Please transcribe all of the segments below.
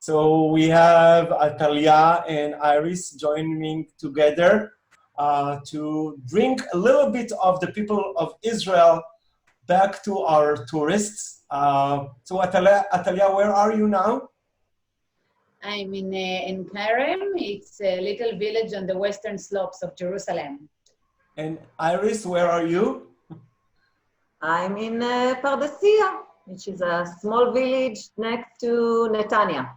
So we have Atalya and Iris joining together to bring a little bit of the people of Israel back to our tourists. So Atalya, where are you now? I'm in Karem. It's a little village on the western slopes of Jerusalem. And Iris, where are you? I'm in Pardesia, which is a small village next to Netanya.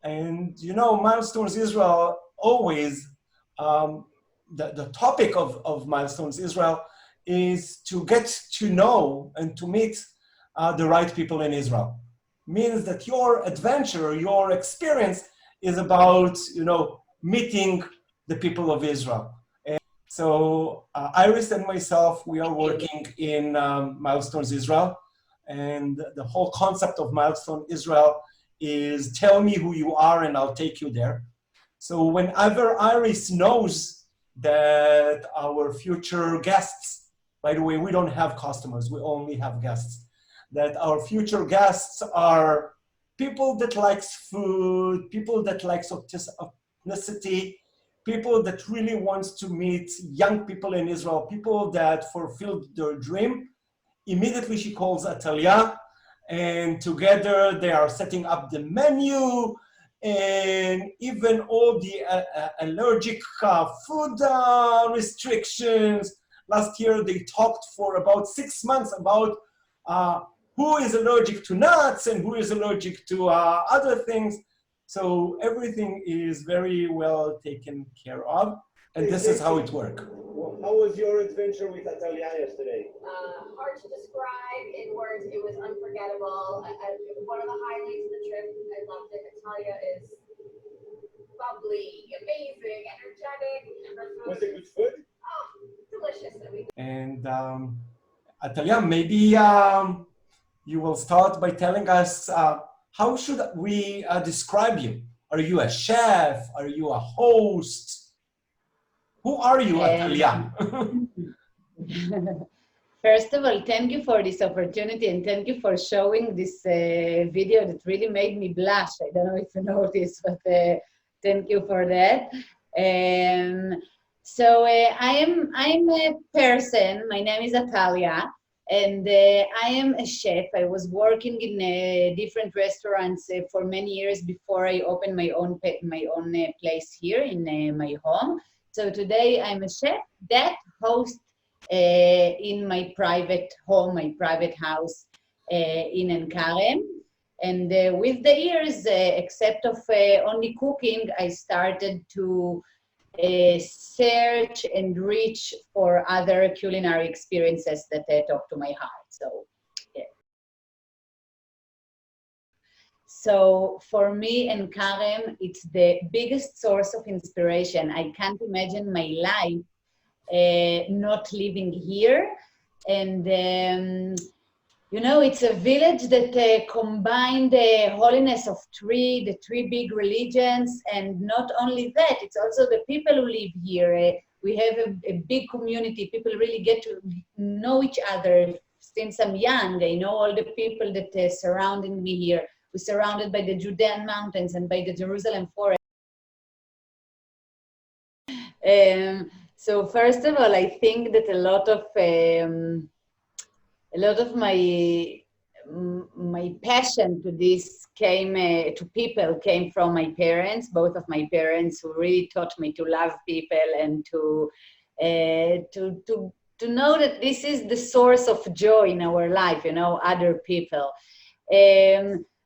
And you know, Milestones Israel always, the topic of Milestones Israel is to get to know and to meet the right people in Israel. Means that your adventure, your experience is about, you know, meeting the people of Israel. And so Iris and myself, we are working in Milestones Israel. And the whole concept of Milestone Israel is tell me who you are and I'll take you there. So whenever Iris knows that our future guests, by the way, we don't have customers, we only have guests, that our future guests are people that likes food, people that likes ethnicity, people that really wants to meet young people in Israel, people that fulfilled their dream. Immediately she calls Atalya, and together they are setting up the menu and even all the allergic food restrictions. Last year they talked for about 6 months about who is allergic to nuts and who is allergic to other things. So everything is very well taken care of, and this is how it works. How was your adventure with Atalya yesterday? Hard to describe in words. It was unforgettable. One of the highlights of the trip, I loved it. Atalya is bubbly, amazing, energetic. Was it good food? Oh, delicious. And Atalya, maybe you will start by telling us how should we describe you? Are you a chef? Are you a host? Who are you, Atalya? First of all, thank you for this opportunity and thank you for showing this video that really made me blush. I don't know if you noticed, but thank you for that. So I'm a person. My name is Atalya, and I am a chef. I was working in different restaurants for many years before I opened my own place here in my home. So today I'm a chef that hosts in my private home, my private house in Karem. And with the years, except of only cooking, I started to search and reach for other culinary experiences that talk to my heart. So, yeah. So for me and Karem, it's the biggest source of inspiration. I can't imagine my life not living here. And you know, it's a village that combined the holiness of the three big religions, and not only that, it's also the people who live here. We have a big community. People really get to know each other since I'm young. I know all the people that surrounding me here. We're surrounded by the Judean mountains and by the Jerusalem forest. So first of all, I think that a lot of my passion to this came from my parents, both of my parents, who really taught me to love people and to know that this is the source of joy in our life, you know, other people.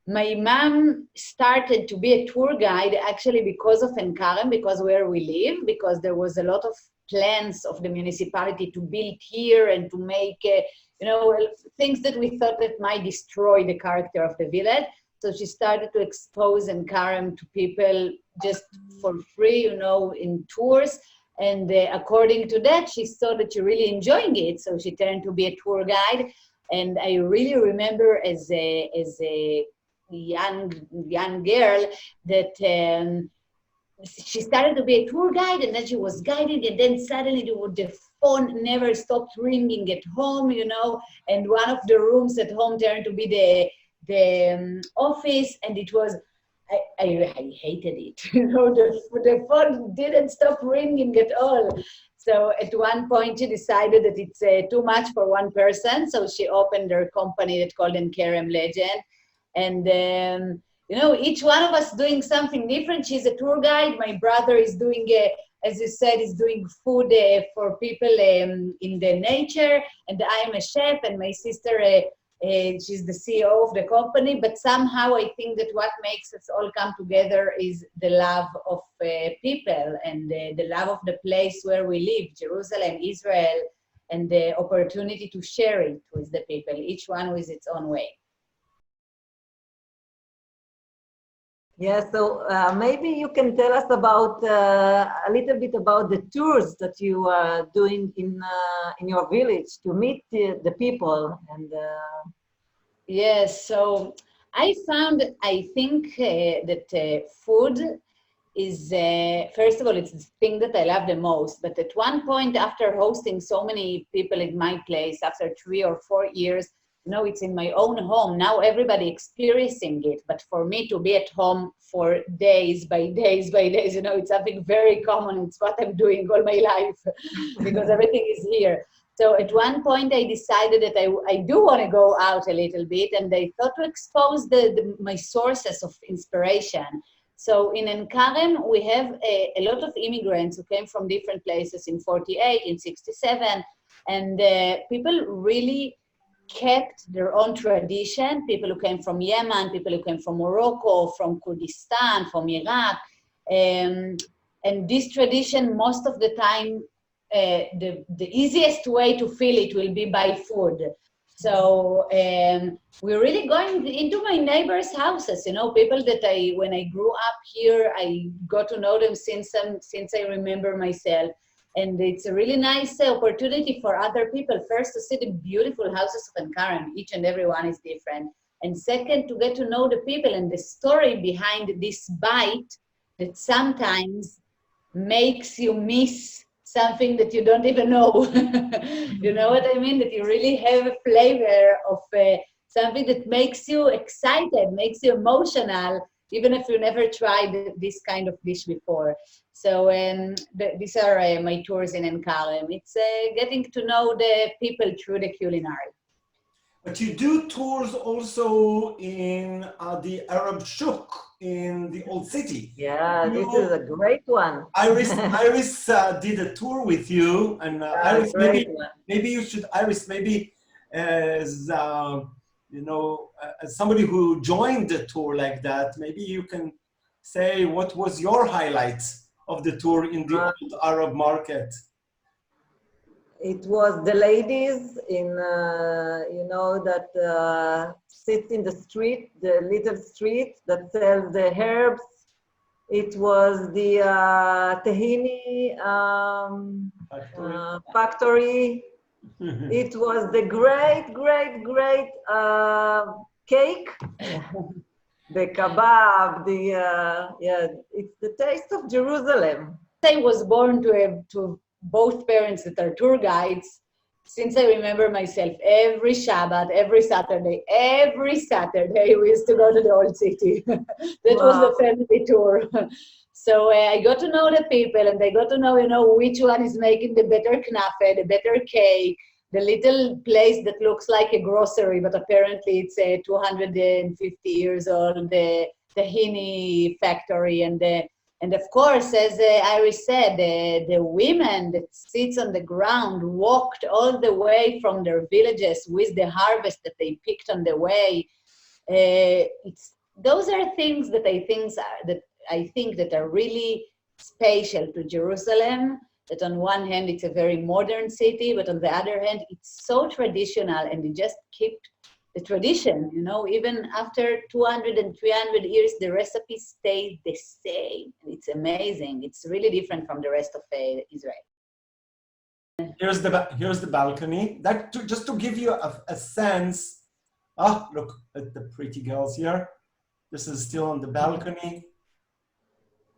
My mom started to be a tour guide actually because of Karem, because where we live, because there was a lot of plans of the municipality to build here and to make, you know, things that we thought that might destroy the character of the village. So she started to expose Karem to people just for free, you know, in tours. And according to that, she saw that you're really enjoying it. So she turned to be a tour guide. And I really remember as a young girl that she started to be a tour guide, and then she was guiding, and then suddenly the phone never stopped ringing at home, you know, and one of the rooms at home turned to be the office, and it was, I hated it. The phone didn't stop ringing at all. So at one point she decided that it's too much for one person. So she opened her company that called Kerem Legend. And each one of us doing something different. She's a tour guide. My brother is doing, as you said, is doing food for people in the nature. And I'm a chef, and my sister, she's the CEO of the company. But somehow I think that what makes us all come together is the love of people and the love of the place where we live, Jerusalem, Israel, and the opportunity to share it with the people, each one with its own way. Yeah, so maybe you can tell us about a little bit about the tours that you are doing in your village to meet the people. And yes, so I found, I think that food is, first of all, it's the thing that I love the most. But at one point, after hosting so many people in my place, after 3 or 4 years, it's in my own home. Now everybody experiencing it. But for me to be at home for days by days by days, it's something very common. It's what I'm doing all my life because everything is here. So at one point I decided that I do want to go out a little bit, and I thought to expose my sources of inspiration. So in Enkarem, we have a lot of immigrants who came from different places in 48, in 67, and people really kept their own tradition. People who came from Yemen, people who came from Morocco, from Kurdistan, from Iraq. And this tradition, most of the time, the easiest way to feel it will be by food. So we're really going into my neighbors' houses, people that when I grew up here, I got to know them since I remember myself. And it's a really nice opportunity for other people, first, to see the beautiful houses of Enkarem. Each and every one is different. And second, to get to know the people and the story behind this bite that sometimes makes you miss something that you don't even know. You know what I mean? That you really have a flavor of something that makes you excited, makes you emotional, even if you never tried this kind of dish before. So these are my tours in Enkarem. It's getting to know the people through the culinary. But you do tours also in the Arab Shuk in the Old City. yeah, this is a great one. Iris did a tour with you, and Iris, maybe you should, Iris, maybe as as somebody who joined the tour like that, maybe you can say what was your highlights of the tour in the old Arab market. It was the ladies in, that sit in the street, the little street that sells the herbs. It was the tahini factory. It was the great cake, the kebab, it's the taste of Jerusalem. I was born to both parents that are tour guides. Since I remember myself, every Shabbat, every Saturday, we used to go to the Old City. That was the family tour. So I got to know the people, and I got to know, which one is making the better knafe, the better cake, the little place that looks like a grocery, but apparently it's 250 years old, the tahini factory, and of course, as Iris said, the women that sits on the ground walked all the way from their villages with the harvest that they picked on the way. Those are things that I think that are really special to Jerusalem. That on one hand, it's a very modern city, but on the other hand, it's so traditional, and they just keep the tradition, even after 200 and 300 years, the recipe stays the same. It's amazing. It's really different from the rest of Israel. Here's the balcony. Just to give you a sense. Look at the pretty girls here. This is still on the balcony.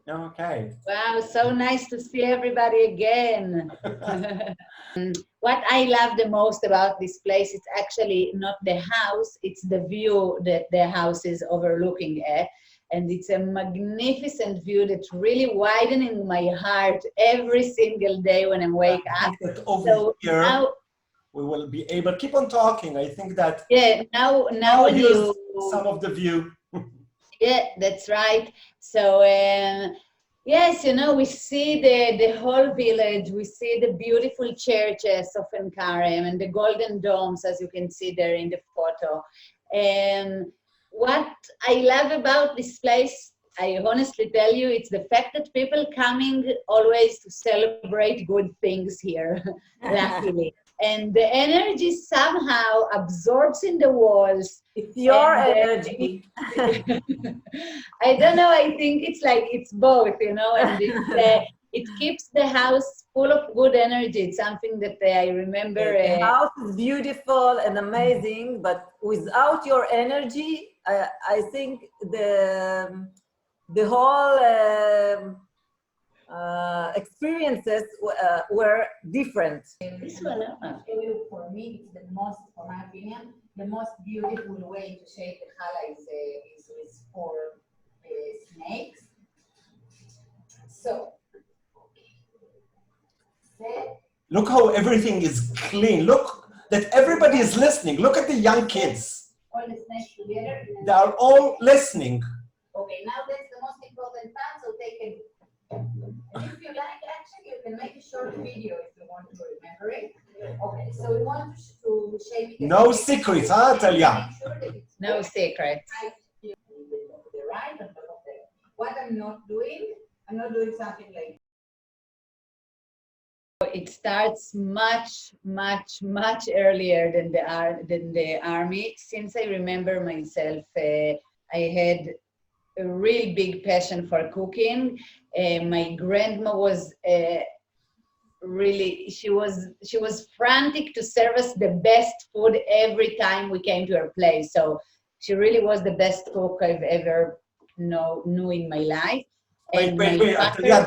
Okay. Wow, so nice to see everybody again. What I love the most about this place is actually not the house, it's the view that the house is overlooking at. and it's a magnificent view that's really widening my heart every single day when I wake I up. think that over So here, now, we will be able, keep on talking. I think that yeah, now when here's you, some of the view. yeah, that's right. So yes, you know, we see the whole village. We see the beautiful churches of Enkarem and the golden domes, as you can see there in the photo. And what I love about this place, I honestly tell you, it's the fact that people coming always to celebrate good things here, luckily. And the energy somehow absorbs in the walls. It's your And, energy. I don't know, I think it's like, it's both, you know, and it keeps the house full of good energy. It's something that I remember. The house is beautiful and amazing, but without your energy, I think the whole experiences were different. This one, For me, it's the most, for my opinion, the most beautiful way to shape the challah is with 4 snakes. So, set. Look how everything is clean. Look that everybody is listening. Look at the young kids. All the snakes together. They are all listening. Okay, now that's the most important part, so take it. And if you like, actually, you can make a short video if you want to remember it. Okay, so we want to shape it. No secrets, huh, Atalya? Make sure that it's no secrets. right here, the right on top of the. What I'm not doing something like. It starts much, much, much earlier than the army. Since I remember myself, I had a real big passion for cooking. My grandma was really, she was frantic to serve us the best food every time we came to her place. So she really was the best cook I've ever knew in my life. And Wait, Atalya,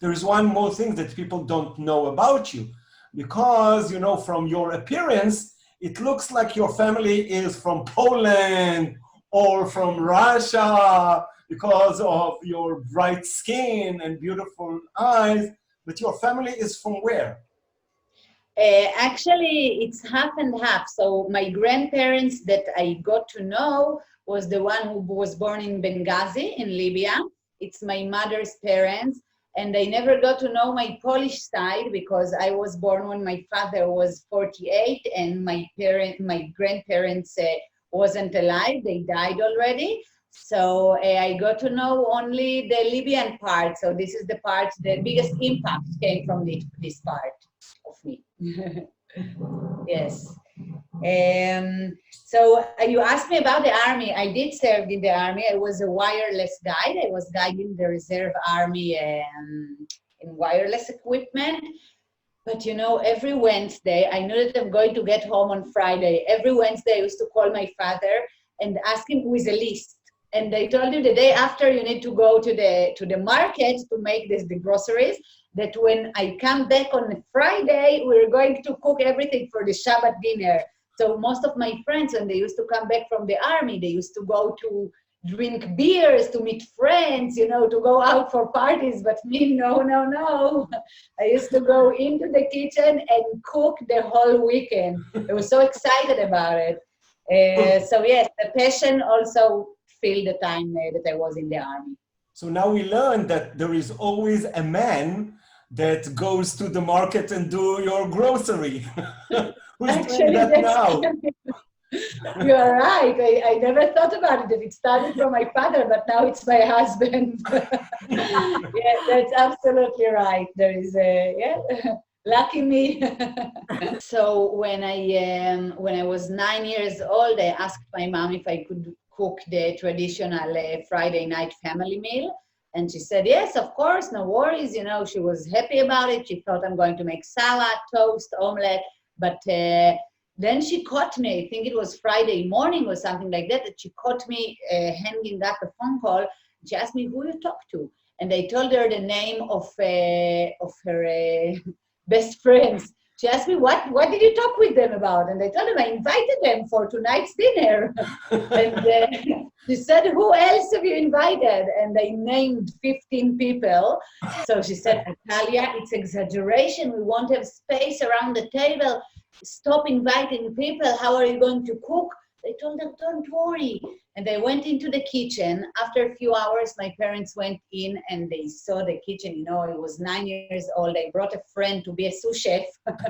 there is one more thing that people don't know about you, because, you know, from your appearance, it looks like your family is from Poland or from Russia because of your bright skin and beautiful eyes, but your family is from where? Actually, it's half and half. So my grandparents that I got to know was the one who was born in Benghazi in Libya. It's my mother's parents. And I never got to know my Polish side because I was born when my father was 48 and my grandparents wasn't alive. They died already. So I got to know only the Libyan part. So this is the part, the biggest impact came from this part of me. Yes. So you asked me about the army. I did serve in the army. I was a wireless guide. I was guiding the reserve army in wireless equipment. But you know, every Wednesday, I knew that I'm going to get home on Friday. Every Wednesday, I used to call my father and ask him with a list. And they told you the day after you need to go to the market to make the groceries, that when I come back on a Friday, we're going to cook everything for the Shabbat dinner. So most of my friends, when they used to come back from the army, they used to go to drink beers, to meet friends, you know, to go out for parties. But me, no. I used to go into the kitchen and cook the whole weekend. I was so excited about it. So yes, the passion also filled the time that I was in the army. So now we learned that there is always a man that goes to the market and do your grocery. Who's doing that now? You are right. I never thought about it, that it started from my father, but now it's my husband. Yeah, that's absolutely right. There is lucky me. So when I was 9 years old, I asked my mom if I could cook the traditional Friday night family meal. And she said, yes, of course, no worries. You know, she was happy about it. She thought I'm going to make salad, toast, omelette. But then she caught me, I think it was Friday morning or something like that, that she caught me hanging up a phone call. She asked me who you talk to. And I told her the name of her best friends she asked me, what did you talk with them about? And I told them I invited them for tonight's dinner. And she said, who else have you invited? And I named 15 people. So she said, Atalya, it's exaggeration. We won't have space around the table. Stop inviting people. How are you going to cook? I told her, don't worry. And I went into the kitchen. After a few hours, my parents went in and they saw the kitchen. You know, I was 9 years old. I brought a friend to be a sous chef.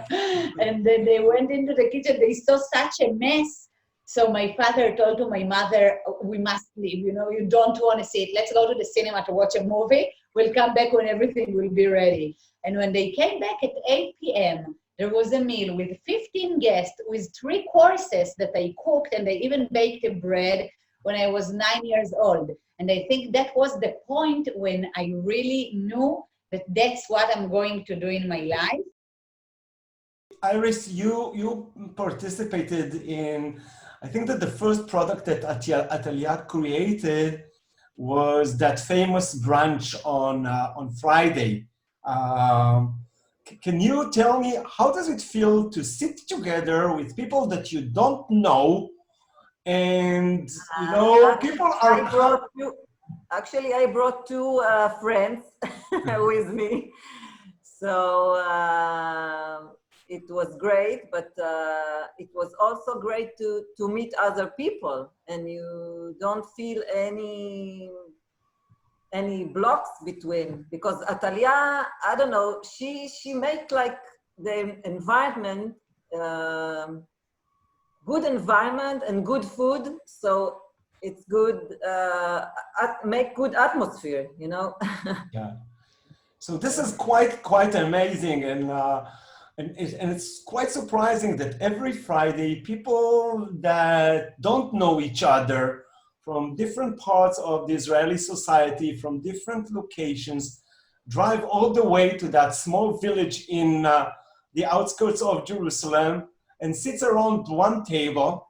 And then they went into the kitchen. They saw such a mess. So my father told to my mother, we must leave. You know, you don't want to see it. Let's go to the cinema to watch a movie. We'll come back when everything will be ready. And when they came back at 8 p.m., there was a meal with 15 guests with 3 courses that I cooked, and I even baked a bread when I was 9 years old. And I think that was the point when I really knew that that's what I'm going to do in my life. Iris, you participated in, I think that the first product that Atalya created was that famous brunch on Friday. Can you tell me, how does it feel to sit together with people that you don't know, and you know, people are... Actually, I brought 2 friends with me. So it was great, but it was also great to meet other people, and you don't feel any blocks between, because Atalya, I don't know, she make like the environment, good environment and good food, so it's good, make good atmosphere, you know. Yeah. So this is quite amazing, and it's quite surprising that every Friday people that don't know each other from different parts of the Israeli society, from different locations, drive all the way to that small village in the outskirts of Jerusalem and sits around one table,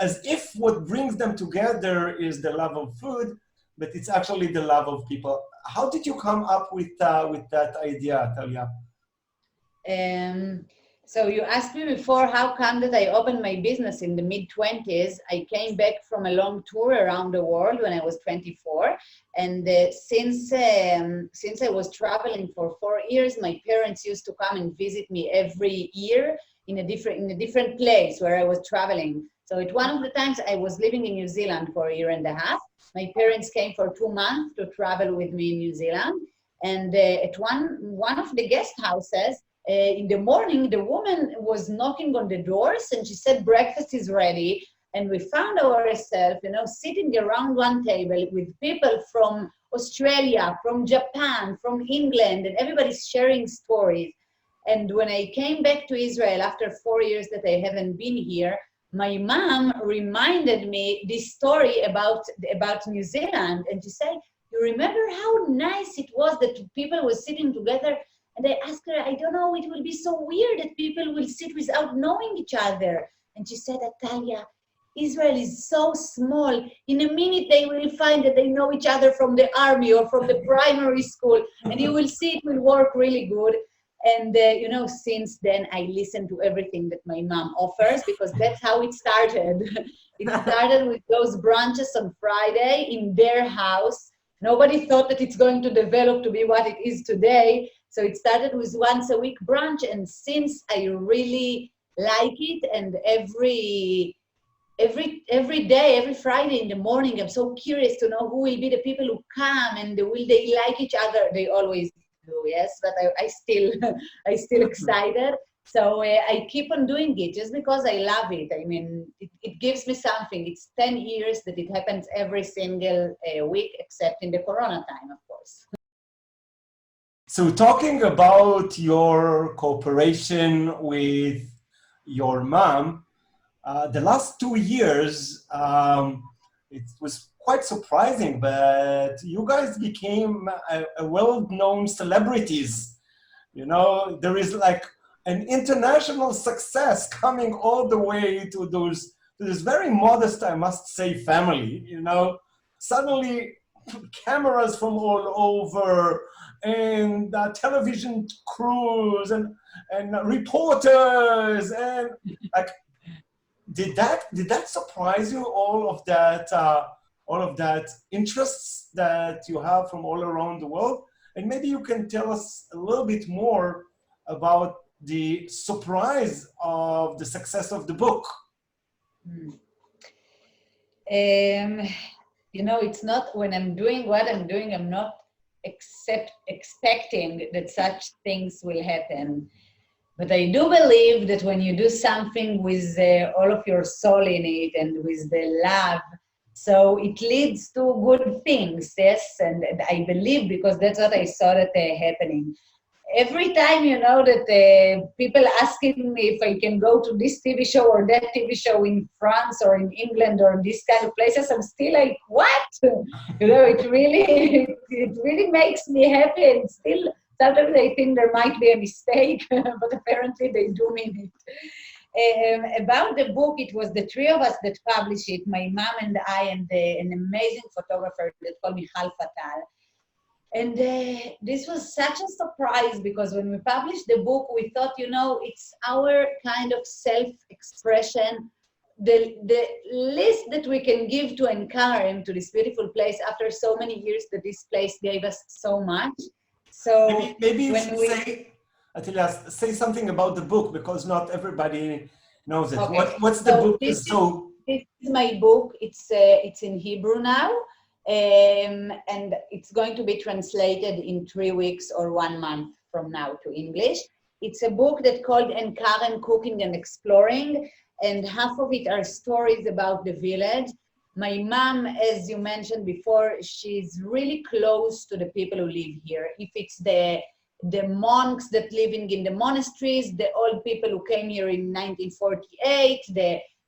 as if what brings them together is the love of food, but it's actually the love of people. How did you come up with that idea, Atalya? So you asked me before, how come that I opened my business in the mid-20s? I came back from a long tour around the world when I was 24. And since I was traveling for 4 years, my parents used to come and visit me every year in a different place where I was traveling. So at one of the times I was living in New Zealand for 1.5 years. My parents came for 2 months to travel with me in New Zealand. And at one of the guest houses, in the morning, the woman was knocking on the doors and she said, breakfast is ready. And we found ourselves, you know, sitting around one table with people from Australia, from Japan, from England, and everybody's sharing stories. And when I came back to Israel after 4 years that I haven't been here, my mom reminded me this story about New Zealand. And she said, you remember how nice it was that people were sitting together? And I asked her, I don't know, it will be so weird that people will sit without knowing each other. And she said, Atalya, Israel is so small. In a minute, they will find that they know each other from the army or from the primary school. And you will see it will work really good. And, you know, since then, I listen to everything that my mom offers, because that's how it started. It started with those brunches on Friday in their house. Nobody thought that it's going to develop to be what it is today. So it started with once a week brunch, and since I really like it, and every day, every Friday in the morning, I'm so curious to know who will be the people who come, and will they like each other? They always do, yes, but I still excited. So I keep on doing it just because I love it. I mean, it gives me something. It's 10 years that it happens every single week, except in the Corona time, of course. So talking about your cooperation with your mom, the last 2 years, it was quite surprising, but you guys became a well-known celebrities. You know, there is like an international success coming all the way to this very modest, I must say, family. You know, suddenly cameras from all over, and television crews, and and reporters and like. Did that surprise you? All of that interests that you have from all around the world, and maybe you can tell us a little bit more about the surprise of the success of the book. It's not when I'm doing what I'm doing, I'm not expecting that such things will happen. But I do believe that when you do something with all of your soul in it and with the love, so it leads to good things, yes? And I believe, because that's what I saw that happening. Every time, that people asking me if I can go to this TV show or that TV show in France or in England or this kind of places, I'm still like, what? It really makes me happy, and still sometimes I think there might be a mistake, but apparently they do mean it. About the book, it was the three of us that published it, my mom and I, and an amazing photographer that called Michal Fatal. And this was such a surprise, because when we published the book, we thought, it's our kind of self-expression, the list that we can give to Enkarem, to this beautiful place, after so many years that this place gave us so much. So maybe you should say, Attalya, say something about the book, because not everybody knows it. Okay. What's the book? This is my book. It's in Hebrew now. And it's going to be translated in 3 weeks or 1 month from now to English. It's a book that's called Enkarem Cooking and Exploring, and half of it are stories about the village. My mom, as you mentioned before, she's really close to the people who live here. If it's the monks that living in the monasteries, the old people who came here in 1948,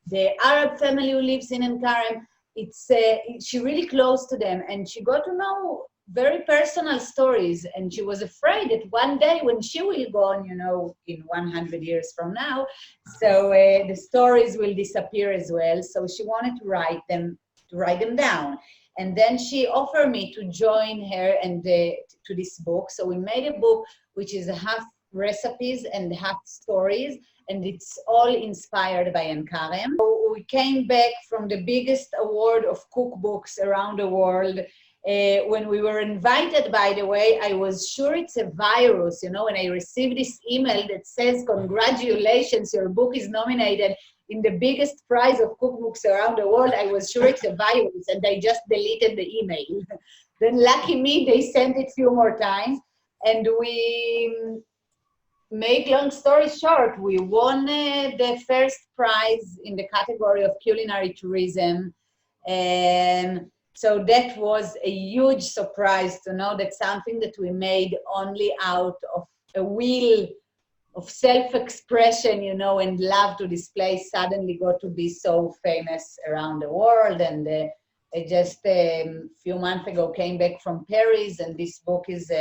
the Arab family who lives in Enkarem, she really close to them, and she got to know very personal stories, and she was afraid that one day when she will go on, in 100 years from now, so the stories will disappear as well. So she wanted to write them down, and then she offered me to join her and to this book. So we made a book which is half recipes and half stories, and it's all inspired by Enkarem. We came back from the biggest award of cookbooks around the world. When we were invited, by the way, I was sure it's a virus, when I received this email that says, congratulations, your book is nominated in the biggest prize of cookbooks around the world. I was sure it's a virus, and I just deleted the email. Then lucky me, they sent it a few more times, and we... Make long story short, we won the first prize in the category of culinary tourism. And so that was a huge surprise to know that something that we made only out of a will of self-expression, and love to this place suddenly got to be so famous around the world. And I just a few months ago came back from Paris, and this book is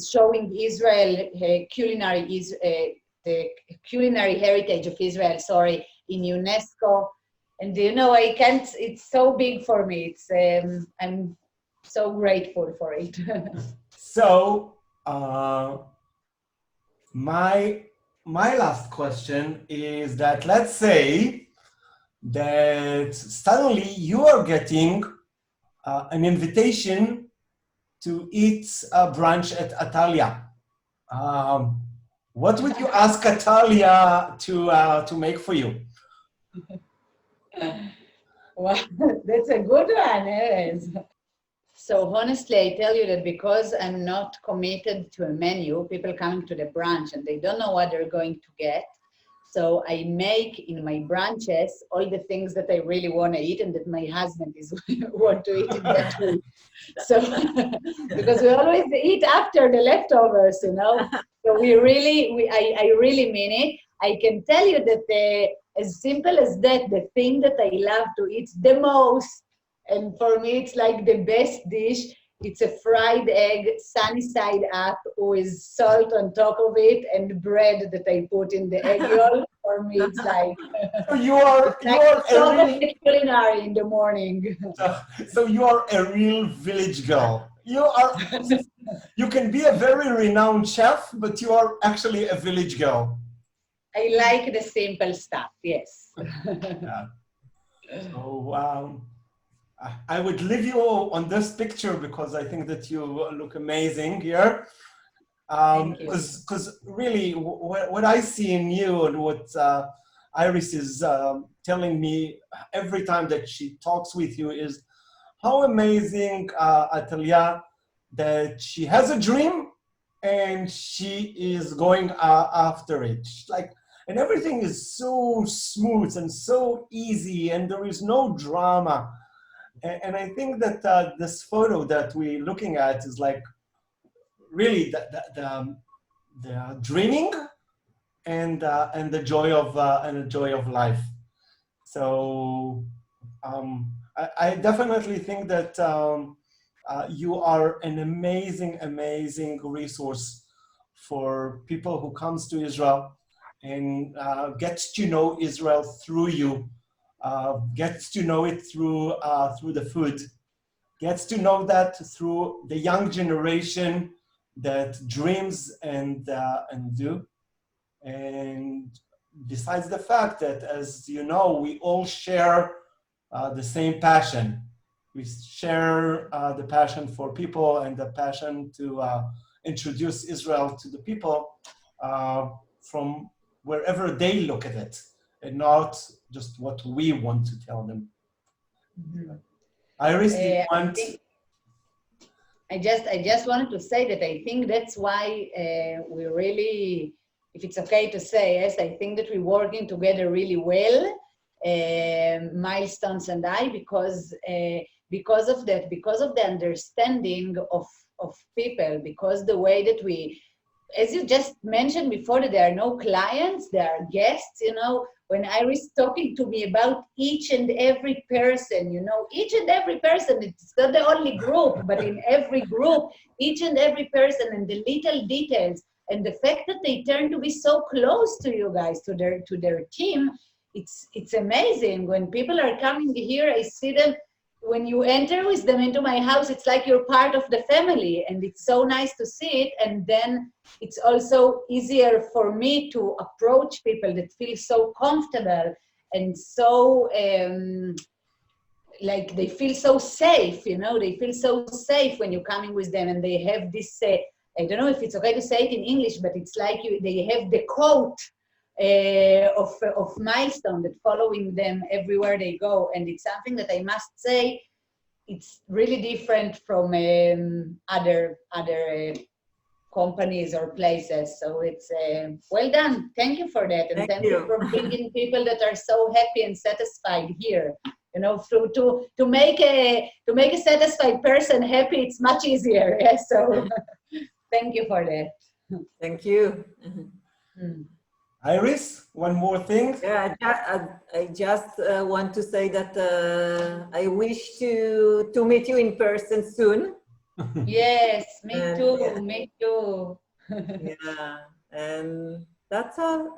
showing Israel the culinary heritage of Israel, in UNESCO. And I can't, it's so big for me. I'm so grateful for it. So my last question is that, let's say that suddenly you are getting an invitation to eat brunch at Atalya. What would you ask Atalya to make for you? Wow, that's a good one, Erez. So honestly, I tell you that because I'm not committed to a menu, people coming to the brunch and they don't know what they're going to get. So I make in my brunches all the things that I really want to eat and that my husband is want to eat in that week. So because we always eat after the leftovers, So I really mean it. I can tell you that as simple as that, the thing that I love to eat the most, and for me it's like the best dish, it's a fried egg, sunny side up, with salt on top of it and bread that I put in the egg yolk. For me, it's like you are culinary in the morning. So you are a real village girl. You are You can be a very renowned chef, but you are actually a village girl. I like the simple stuff, yes. Yeah. So I would leave you on this picture because I think that you look amazing here. Thank you. Because really, what I see in you and what Iris is telling me every time that she talks with you is how amazing Atalya, that she has a dream and she is going after it. Like, and everything is so smooth and so easy, and there is no drama. And I think that this photo that we're looking at is like really the dreaming and the joy of life. So I definitely think that you are an amazing resource for people who comes to Israel and gets to know Israel through you, gets to know it through the food, gets to know that through the young generation that dreams and do. And besides the fact that, as you know, we all share the same passion. We share the passion for people and the passion to introduce Israel to the people from wherever they look at it, and not just what we want to tell them. Mm-hmm. Iris, do you want? I just wanted to say that I think that's why we really, if it's okay to say, yes, I think that we're working together really well, Milestones and I, because of that, because of the understanding of people, because the way that we, as you just mentioned before, that there are no clients, there are guests, you know. When Iris talking to me about each and every person, you know, each and every person, it's not the only group, but in every group, each and every person and the little details, and the fact that they turn to be so close to you guys, to their team, it's amazing. When people are coming here, I see them, when you enter with them into my house, it's like you're part of the family, and it's so nice to see it. And then it's also easier for me to approach people that feel so comfortable and so like they feel so safe, you know, they feel so safe when you're coming with them, and they have this, I don't know if it's okay to say it in English, but it's like they have the quote of Milestone that following them everywhere they go. And it's something that I must say, it's really different from other companies or places. So it's well done. Thank you for that. And thank you for bringing people that are so happy and satisfied here. You know, to make a satisfied person happy, it's much easier. Yeah? So thank you for that. Thank you. Iris, one more thing. Yeah, I just want to say that I wish to meet you in person soon. Yes, me too, yeah. me too. Yeah, and that's all.